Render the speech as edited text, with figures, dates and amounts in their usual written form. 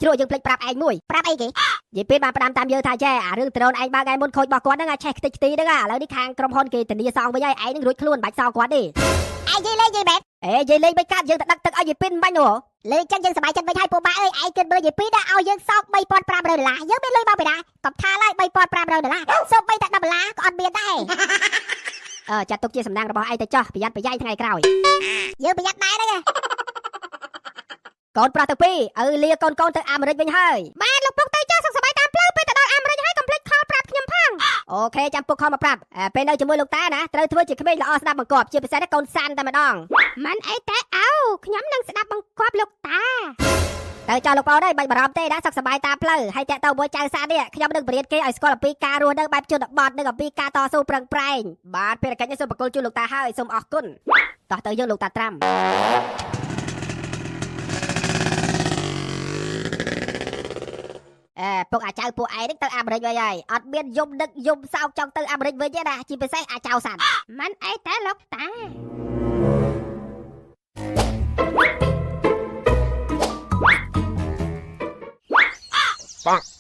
ជ្រួយើងភ្លេចប្រាប់ឯងមួយប្រាប់អីគេនិយាយពេលបានផ្ដាំតាមយើងថាចេះអារឿងដ្រូនឯងបើកឯងមុនខូចរបស់គាត់ហ្នឹងឆេះខ្ទេចខ្ទីហ្នឹងឥឡូវនេះខាងក្រុមហ៊ុនគេធានាសងវិញហើយឯងនឹងរួចខ្លួនបាច់សងគាត់ទេឯងនិយាយលេងនិយាយបែបនិយាយលេងមិនកាត់យើងទៅដឹកទឹកឲ្យយាយពីនមិនបាញ់ហ៎លេងចឹងយើងសប្បាយចិត្តវិញហើយពូម៉ាអើយឯងគិតមើលយាយពីនឲ្យយើងសង$3,500យើងមានលុយមកពីណាកុំថាឡើយ$3,500សូម្បីតែ$10ក៏អត់មានដែរចាត់ទុកជាសំណាងរបស់ឯងទៅចោះប្រយ័ត្នប្រយែងថ្ងៃក្រោយយើងប្រយ័ត្នដែរហ្នឹងកូនប្រុសទៅពីឪលាកូនទៅអាមេរិកវិញហើយបាទលោកពុកទៅចោះសុខសប្បាយតាមផ្លូវពេលទៅដល់អាមេរិកហើយកុំភ្លេចខលប្រាប់ខ្ញុំផងអូខេចាំពុកខលមកប្រាប់ពេលនៅជាមួយលោកតាណាត្រូវធ្វើជាក្មេងល្អស្ដាប់បង្គាប់ជាពិសេសកូនសានតែម្ដងមិនអីតែខ្ញុំនឹងស្ដាប់បង្គាប់លោកតាទៅចោះលោកប្អូនអើយបាច់បារម្ភទេណាសុខសប្បាយតាមផ្លូវហើយតាក់ទៅមួយចៅសាននេះខ្ញុំនឹងបរៀនគេឲ្យស្គាល់អំពីការរស់នៅបែបជនបទនិងអំពីការតស៊ូប្រឹងប្រែងបាទភារកិច្ចនេះសូមបកគលជូនលោកតាហើយសូមអរគុណតោះទៅយើងលោកតាត្រាំពុកអាចៅពួកឯងនេះទៅអាមេរិកវិញហើយអត់មានយំដឹកយំសោកចង់ទៅអាមេរិកវិញទេណាជាពិសេសអាចៅសានមិនអីតែលោកតាBonk.